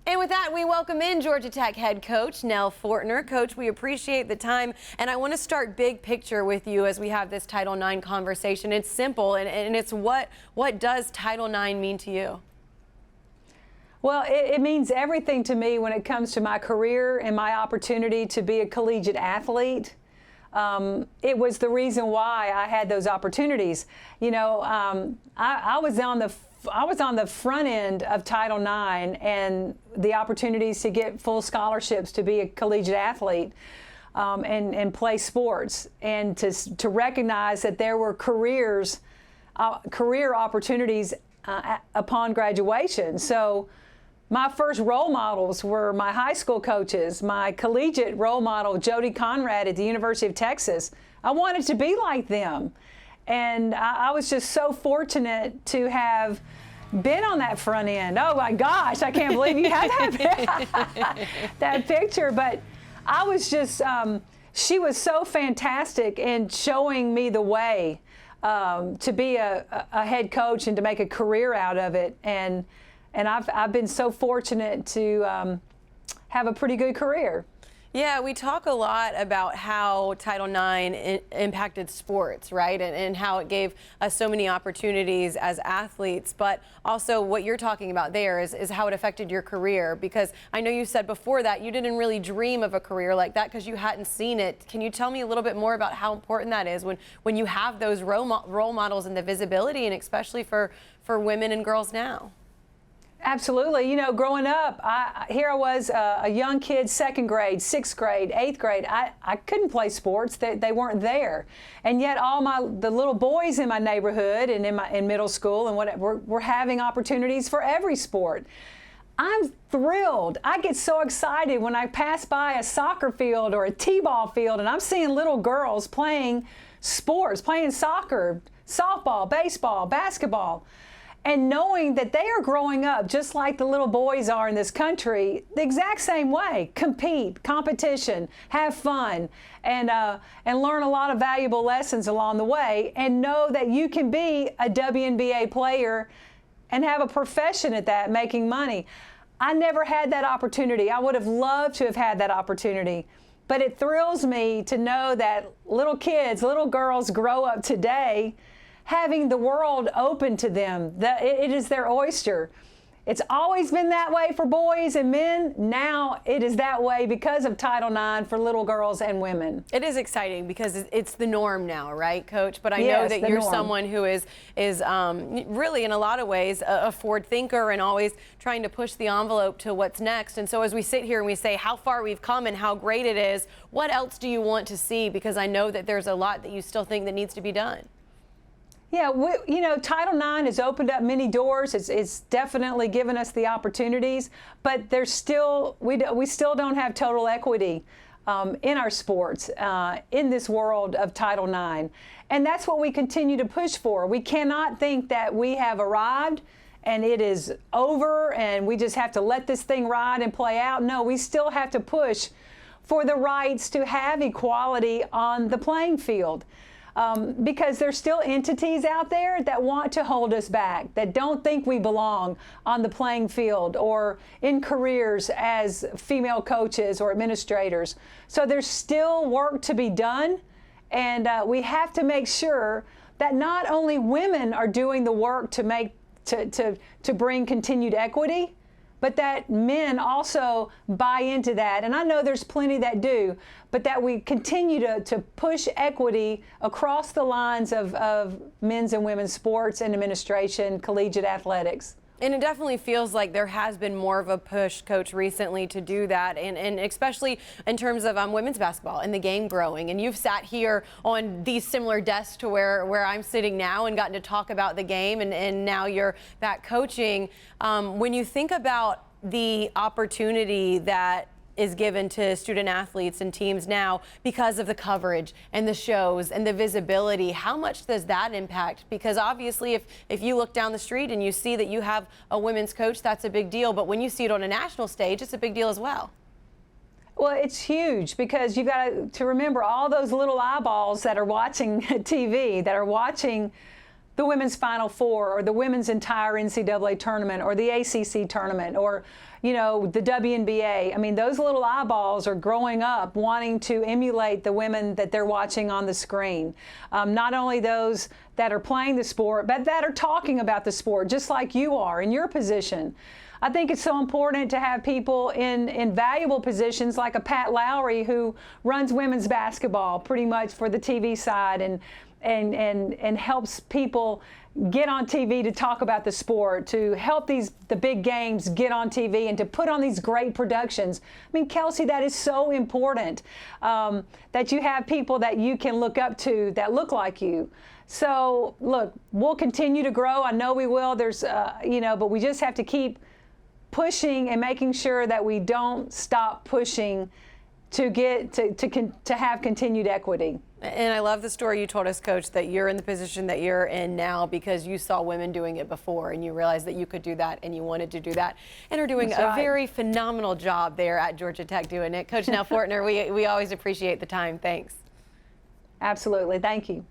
And with that, we welcome in Georgia Tech head coach Nell Fortner. Coach, we appreciate the time, and I want to start big picture with you as we have this Title IX conversation. It's simple, and it's what does Title IX mean to you? Well, it means everything to me when it comes to my career and my opportunity to be a collegiate athlete. It was the reason why I had those opportunities. You know, I was on the front end of Title IX and the opportunities to get full scholarships to be a collegiate athlete and play sports, and to recognize that there were career opportunities upon graduation. So my first role models were my high school coaches, my collegiate role model, Jody Conrad at the University of Texas. I wanted to be like them. And I was just so fortunate to have been on that front end. Oh my gosh, I can't believe you had that picture. But I was just, she was so fantastic in showing me the way to be a head coach and to make a career out of it. And I've been so fortunate to have a pretty good career. Yeah, we talk a lot about how Title IX impacted sports, right? And how it gave us so many opportunities as athletes. But also what you're talking about there is how it affected your career. Because I know you said before that you didn't really dream of a career like that because you hadn't seen it. Can you tell me a little bit more about how important that is when you have those role models and the visibility, and especially for women and girls now? Absolutely. You know, growing up, here I was, a young kid, 2nd grade, 6th grade, 8th grade. I couldn't play sports. They weren't there. And yet the little boys in my neighborhood and in middle school and whatever were having opportunities for every sport. I'm thrilled. I get so excited when I pass by a soccer field or a t-ball field and I'm seeing little girls playing sports, playing soccer, softball, baseball, basketball. And knowing that they are growing up just like the little boys are in this country, the exact same way, competition, have fun, and learn a lot of valuable lessons along the way, and know that you can be a WNBA player and have a profession at that, making money. I never had that opportunity. I would have loved to have had that opportunity. But it thrills me to know that little kids, little girls grow up today having the world open to them. It is their oyster. It's always been that way for boys and men. Now it is that way because of Title IX for little girls and women. It is exciting because it's the norm now, right, Coach? But I know that you're someone who is really, in a lot of ways, a forward thinker and always trying to push the envelope to what's next. And so as we sit here and we say how far we've come and how great it is, what else do you want to see? Because I know that there's a lot that you still think that needs to be done. Yeah, you know, Title IX has opened up many doors. It's definitely given us the opportunities, but there's still we still don't have total equity in our sports in this world of Title IX, and that's what we continue to push for. We cannot think that we have arrived and it is over and we just have to let this thing ride and play out. No, we still have to push for the rights to have equality on the playing field. Because there's still entities out there that want to hold us back, that don't think we belong on the playing field or in careers as female coaches or administrators. So there's still work to be done, and we have to make sure that not only women are doing the work to bring continued equity, but that men also buy into that. And I know there's plenty that do, but that we continue to push equity across the lines of men's and women's sports and administration, collegiate athletics. And it definitely feels like there has been more of a push, Coach, recently to do that, and especially in terms of women's basketball and the game growing. And you've sat here on these similar desks to where I'm sitting now and gotten to talk about the game, and now you're back coaching. When you think about the opportunity that is given to student athletes and teams now because of the coverage and the shows and the visibility, how much does that impact? Because obviously if you look down the street and you see that you have a women's coach, that's a big deal. But when you see it on a national stage, it's a big deal as well. Well, it's huge because you've got to remember all those little eyeballs that are watching TV, that are watching the women's Final Four or the women's entire NCAA tournament or the ACC tournament or, you know, the WNBA. I mean, those little eyeballs are growing up wanting to emulate the women that they're watching on the screen. Not only those that are playing the sport, but that are talking about the sport, just like you are in your position. I think it's so important to have people in valuable positions like a Pat Lowry, who runs women's basketball pretty much for the TV side and helps people get on TV to talk about the sport, to help the big games get on TV and to put on these great productions. I mean, Kelsey, that is so important, that you have people that you can look up to that look like you. So, look, we'll continue to grow. I know we will. There's, you know, but we just have to keep pushing and making sure that we don't stop pushing to get to have continued equity. And I love the story you told us, Coach, that you're in the position that you're in now because you saw women doing it before and you realized that you could do that and you wanted to do that and are doing a very phenomenal job there at Georgia Tech doing it. Coach Nell Fortner, we always appreciate the time. Thanks. Absolutely. Thank you.